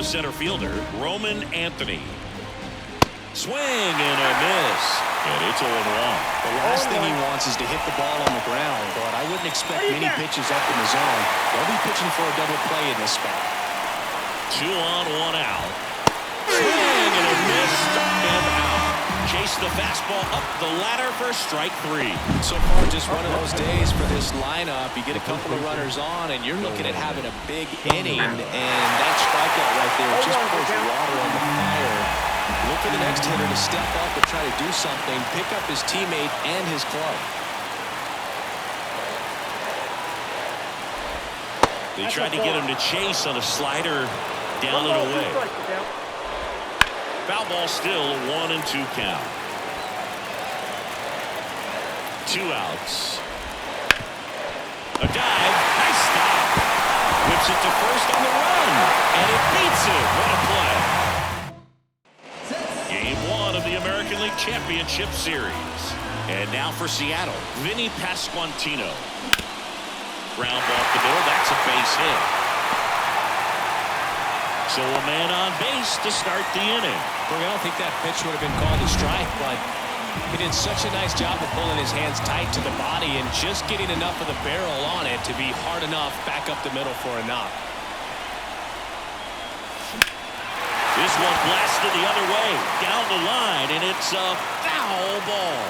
the center fielder, Roman Anthony. Swing and a miss. And it's 0-1. The last thing he wants is to hit the ball on the ground, but I wouldn't expect many pitches up in the zone. They'll be pitching for a double play in this spot. 2 on, 1 out. Swing and a miss. And out. Chase the fastball up the ladder for strike 3. So far, just one of those days for this lineup. You get a couple of runners on, and you're looking at having a big inning, and that strikeout right there just pours water on the fire. Look for the next hitter to step up and try to do something, pick up his teammate and his club. They tried to get him to chase on a slider down and away. Foul ball still, 1-2 count. 2 outs. A dive, nice stop. Whips it to first on the run, and it beats it. What a play. Game 1 of the American League Championship Series. And now for Seattle, Vinny Pasquantino. Ground ball off the door, that's a base hit. So a man on base to start the inning. I don't think that pitch would have been called a strike, but he did such a nice job of pulling his hands tight to the body and just getting enough of the barrel on it to be hard enough back up the middle for a knock. This one blasted the other way, down the line, and it's a foul ball.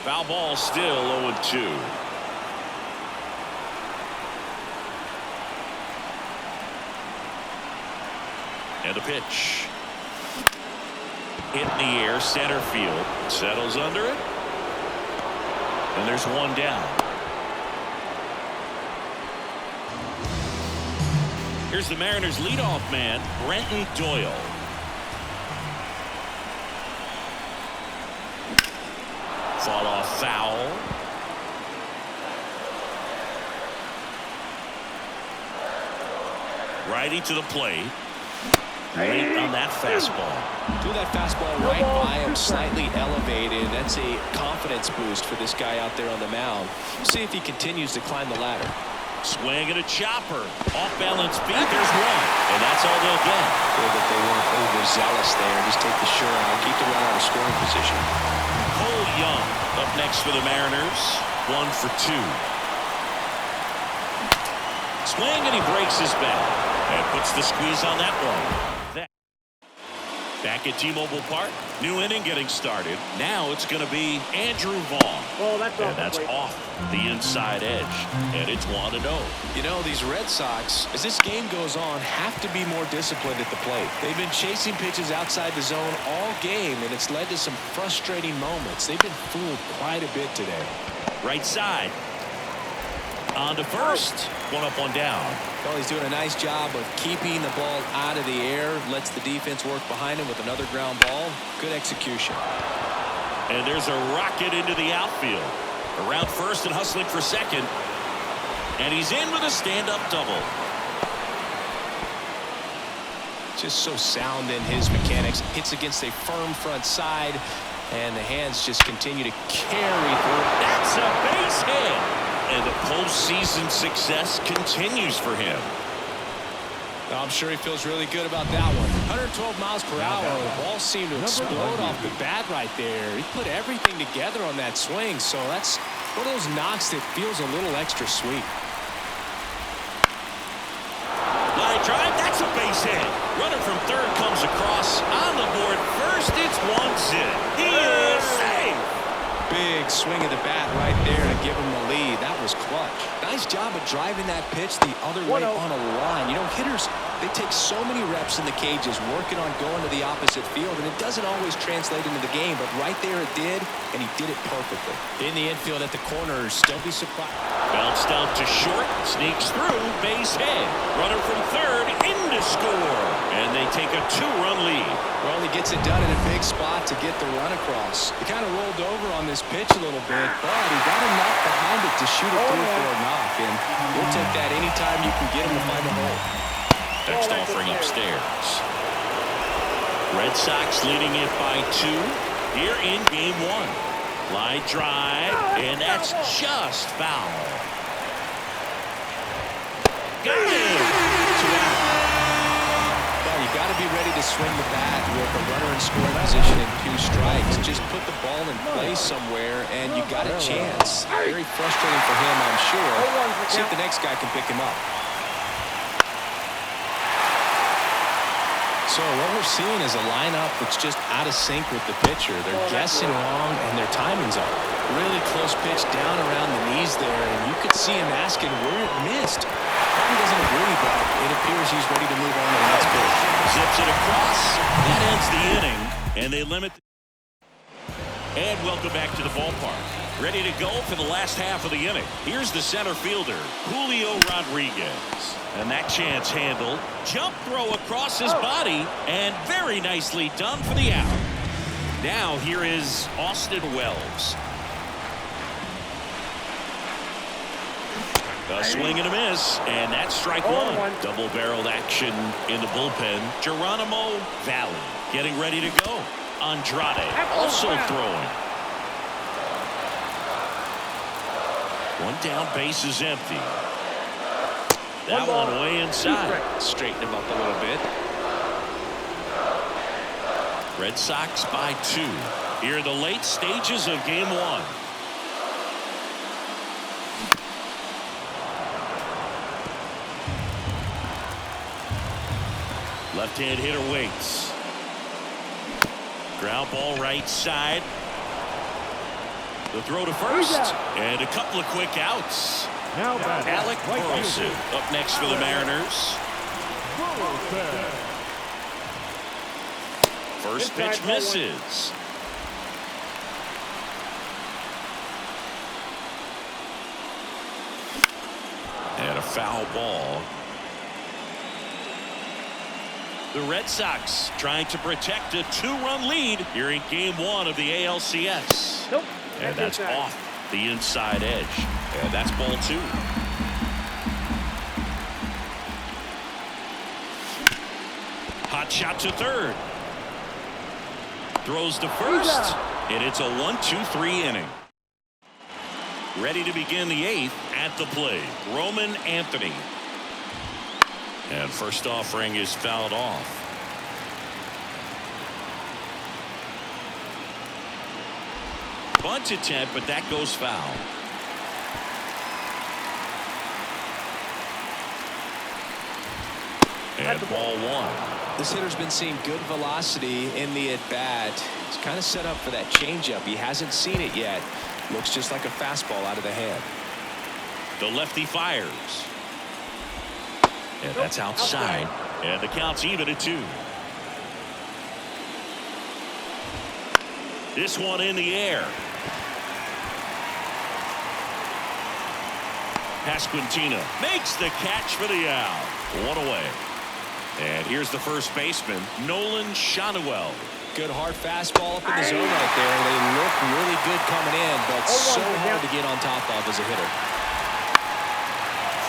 Foul ball still 0-2. And a pitch. Hit in the air, center field. Settles under it. And there's one down. Here's the Mariners' leadoff man, Brenton Doyle. Fall off foul. Righty to the plate. Late on that fastball. Do that fastball right by him, slightly elevated. That's a confidence boost for this guy out there on the mound. We'll see if he continues to climb the ladder. Swing and a chopper. Off balance feet. There's one. And that's all they'll get. Good that they weren't overzealous there. Just take the sure out. Keep the run out of scoring position. Cole Young up next for the Mariners. 1 for 2. Swing and he breaks his bat. And puts the squeeze on that one. Back at T-Mobile Park, new inning getting started. Now it's going to be Andrew Vaughn. Oh, that's off the inside edge. And it's 1-0. You know, these Red Sox, as this game goes on, have to be more disciplined at the plate. They've been chasing pitches outside the zone all game, and it's led to some frustrating moments. They've been fooled quite a bit today. Right side. On to first. 1 up, 1 down. Well, he's doing a nice job of keeping the ball out of the air. Lets the defense work behind him with another ground ball. Good execution. And there's a rocket into the outfield. Around first and hustling for second. And he's in with a stand-up double. Just so sound in his mechanics. Hits against a firm front side. And the hands just continue to carry through. That's a base hit. And the postseason success continues for him. I'm sure he feels really good about that one. 112 miles per hour. The ball seemed to explode off the bat right there. He put everything together on that swing. So that's one of those knocks that feels a little extra sweet. Line drive. That's a base hit. Runner from third comes across. On the board first. It's 1-0. He is safe. Big swing of the bat right there to give him the lead. That was clutch. Nice job of driving that pitch the other way on a line. You know, hitters They take so many reps in the cages working on going to the opposite field, and it doesn't always translate into the game, but right there it did, and he did it perfectly. In the infield at the corners, don't be surprised. Bounced out to short, sneaks through, base hit. Runner from third, in to score. And they take a 2-run lead. Well, he gets it done in a big spot to get the run across. He kind of rolled over on this pitch a little bit, but he got enough behind it to shoot it through for a knock. And you'll take that anytime you can get him to find a hole. Next offering upstairs. Red Sox leading it by 2 here in game 1. Line drive, and that's just foul. Got him! 2 out. Well, you got to be ready to swing the bat with a runner in scoring position and 2 strikes. Just put the ball in play somewhere, and you got a chance. Very frustrating for him, I'm sure. See if the next guy can pick him up. So what we're seeing is a lineup that's just out of sync with the pitcher. They're guessing wrong, and their timing's off. Really close pitch down around the knees there, and you could see him asking where it missed. Probably doesn't agree, but it appears he's ready to move on to the next pitch. Zips it across. That ends the inning, and they limit. And welcome back to the ballpark. Ready to go for the last half of the inning. Here's the center fielder, Julio Rodriguez. And that chance handled. Jump throw across his body, and very nicely done for the out. Now here is Austin Wells. A swing and a miss, and that's strike 1. Double-barreled action in the bullpen. Geronimo Valley getting ready to go. Andrade also throwing. 1 down, base is empty. That one way inside. Straighten him up a little bit. Red Sox by 2 here in the late stages of game 1. Left-hand hitter waits. Ground ball right side. The throw to first, and a couple of quick outs. Now Alec Burleson up next for the Mariners. First pitch misses. And a foul ball. The Red Sox trying to protect a 2-run lead here in game 1 of the ALCS. Nope. And that's off the inside edge. And that's ball 2. Hot shot to third. Throws to first. And it's a 1-2-3 inning. Ready to begin the 8th at the plate. Roman Anthony. And first offering is fouled off. Bunt attempt, but that goes foul. And ball 1. This hitter's been seeing good velocity in the at-bat. He's kind of set up for that changeup. He hasn't seen it yet. Looks just like a fastball out of the hand. The lefty fires. And that's outside. And the count's even at 2. This one in the air. Pasquantino makes the catch for the out. 1 away. And here's the first baseman, Nolan Schanuel. Good hard fastball up in the zone right there. They look really good coming in, but so hard to get on top of as a hitter.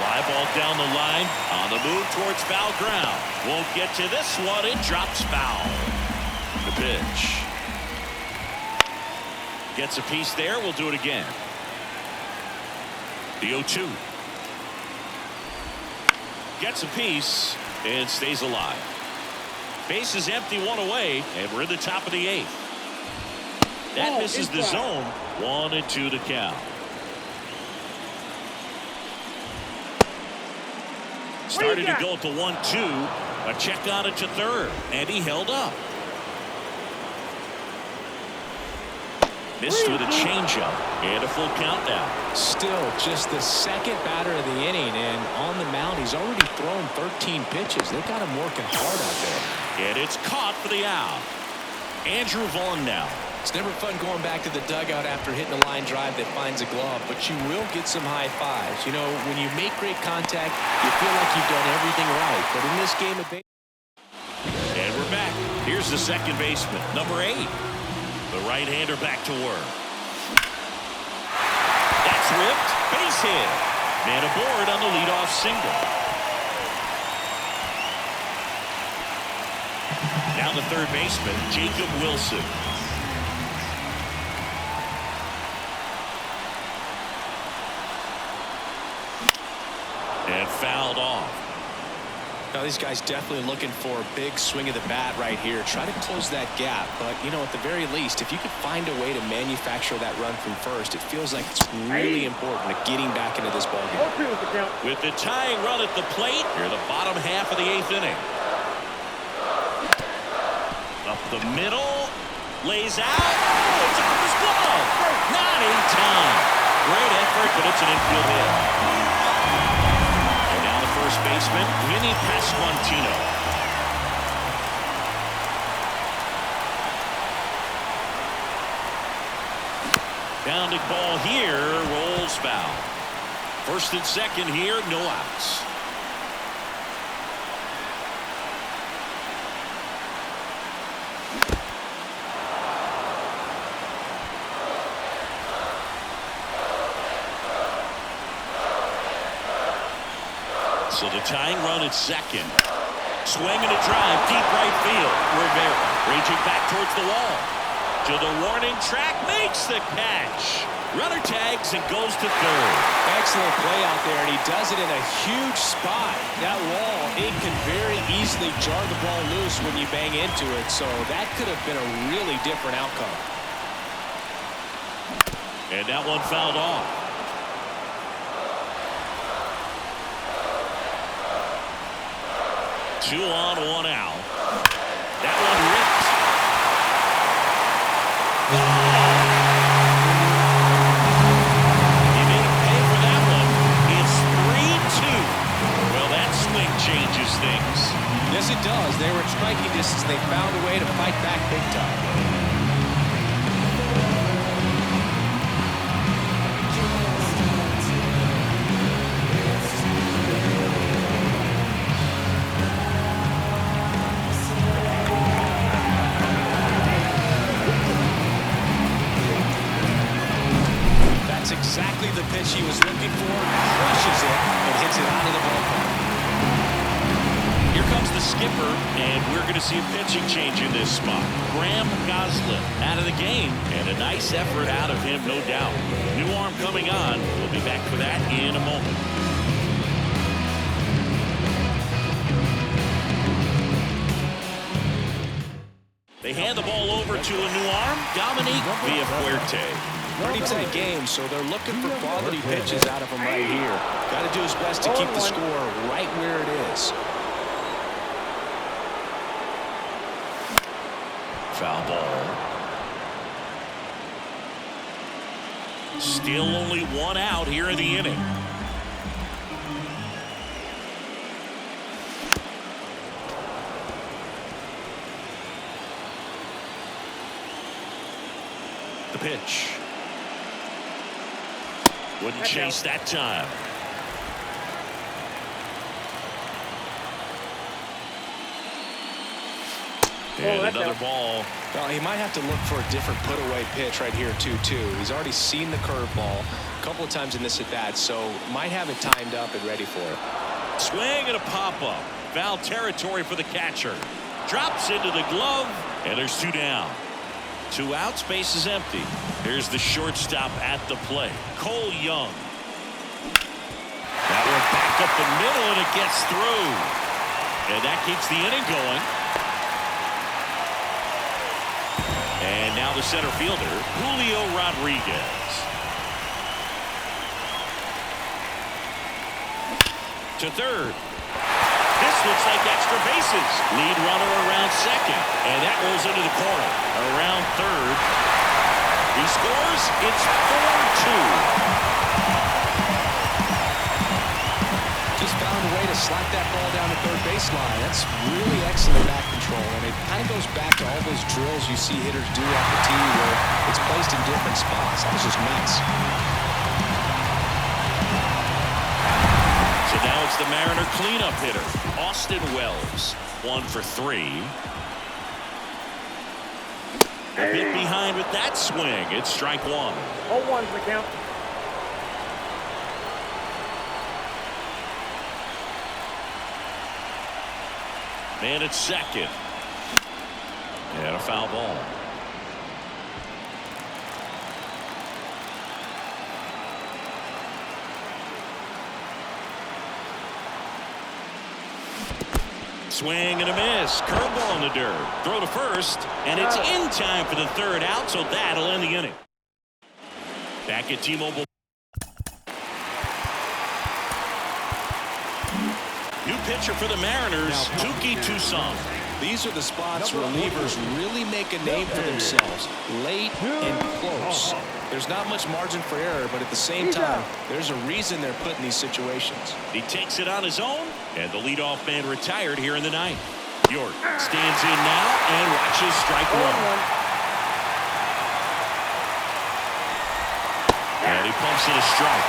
Fly ball down the line on the move towards foul ground. Won't get to this one. It drops foul. The pitch. Gets a piece there. We'll do it again. The 0-2. Gets a piece and stays alive. Base is empty, 1 away, and we're in the top of the 8th. That misses the zone. 1-2 to count. Started to go at the 1-2. A check on it to third, and he held up. Missed with a changeup. And a full count now. Still just the second batter of the inning, and on the mound he's already thrown 13 pitches. They've got him working hard out there. And it's caught for the out. Andrew Vaughn now. It's never fun going back to the dugout after hitting a line drive that finds a glove, but you will get some high fives. You know, when you make great contact, you feel like you've done everything right. But in this game of baseball. And we're back. Here's the second baseman, number 8. The right-hander back to work. That's ripped. Base hit. Man aboard on the leadoff single. Now the third baseman, Jacob Wilson. And fouled off. Now these guys definitely looking for a big swing of the bat right here. Try to close that gap. But, you know, at the very least, if you could find a way to manufacture that run from first, it feels like it's really important to getting back into this ballgame. With the tying run at the plate, here the bottom half of the 8th inning. Up the middle. Lays out. Oh, it's off his glove. Not in time. Great effort, but it's an infield hit. And now the first baseman, Vinny Pasquantino. Pounding ball here, rolls foul. First and second here, no outs. So the tying run at second. Swing and a drive, deep right field. Rivera raging back towards the wall. To the warning track, makes the catch. Runner tags and goes to third. Excellent play out there, and he does it in a huge spot. That wall, it can very easily jar the ball loose when you bang into it, so that could have been a really different outcome. And that one fouled off. Two on, one out. That one ripped. He made him pay for that one. It's 3-2. Well, that swing changes things. Yes, it does. They were at striking distance. They found a way to fight back big time. Exactly the pitch he was looking for, crushes it and hits it out of the ballpark. Here comes the skipper, and we're going to see a pitching change in this spot. Graham Goslin out of the game, and a nice effort out of him, no doubt. New arm coming on. We'll be back for that in a moment. They hand the ball over to a new arm, Dominique Villafuerte. Pretty tight game, so they're looking for quality pitches out of him right here. Got to do his best to keep the score right where it is. Foul ball. Still only one out here in the inning. The pitch. Wouldn't chase that time. And another ball. Well, he might have to look for a different put-away pitch right here, 2-2. He's already seen the curveball a couple of times in this at-bat, so might have it timed up and ready for it. Swing and a pop-up. Foul territory for the catcher. Drops into the glove, and there's 2 down. 2 outs, base is empty. Here's the shortstop at the plate, Cole Young. That one back up the middle, and it gets through. And that keeps the inning going. And now the center fielder, Julio Rodriguez. To third. This looks like extra bases. Lead runner around second. And that rolls into the corner. Around third. He scores. It's 4-2. Just found a way to slap that ball down the third baseline. That's really excellent bat control, and it kind of goes back to all those drills you see hitters do off the tee where it's placed in different spots. That was just nice. So now it's the Mariner cleanup hitter, Austin Wells. 1 for 3. A bit behind with that swing. It's strike 1. 0-1's the count. Man at second. And a foul ball. Swing and a miss. Curveball in the dirt. Throw to first. And it's in time for the third out, so that'll end the inning. Back at T-Mobile. New pitcher for the Mariners, Touki Toussaint. These are the spots relievers really make a name for themselves. Late and close. There's not much margin for error, but at the same time, there's a reason they're put in these situations. He takes it on his own, and the leadoff man retired here in the ninth. York stands in now and watches strike 1. And he pumps it a strike.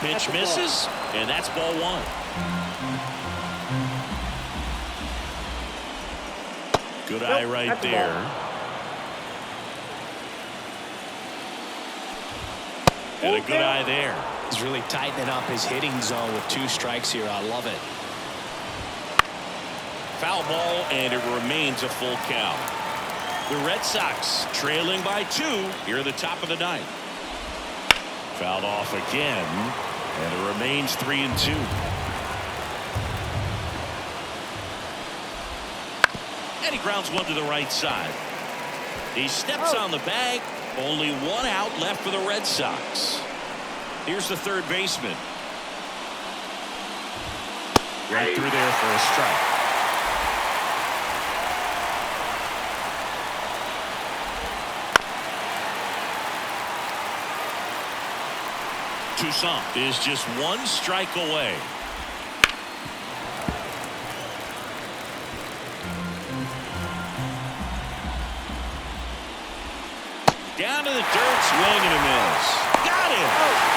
Pitch misses, and that's ball 1. Good eye right there. And a good eye there. He's really tightening up his hitting zone with 2 strikes here. I love it. Foul ball, and it remains a full count. The Red Sox trailing by 2 here at the top of the ninth. Fouled off again, and it remains 3-2. And he grounds one to the right side. He steps on the bag. Only 1 out left for the Red Sox. Here's the third baseman. Right through there for a strike. Toussaint is just 1 strike away. Down to the dirt, swing and a miss. Got him!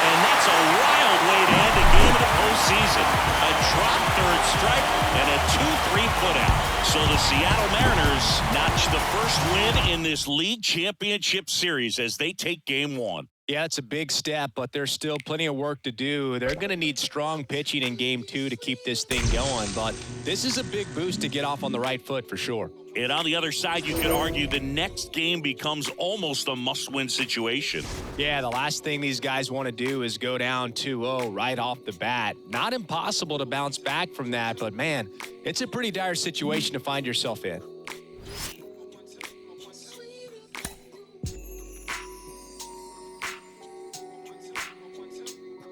And that's a wild way to end a game of the postseason. A drop third strike and a 2-3 putout. So the Seattle Mariners notch the first win in this league championship series as they take game 1. Yeah, it's a big step, but there's still plenty of work to do. They're going to need strong pitching in game 2 to keep this thing going, but this is a big boost to get off on the right foot for sure. And on the other side, you could argue the next game becomes almost a must-win situation. Yeah, the last thing these guys want to do is go down 2-0 right off the bat. Not impossible to bounce back from that, but man, it's a pretty dire situation to find yourself in.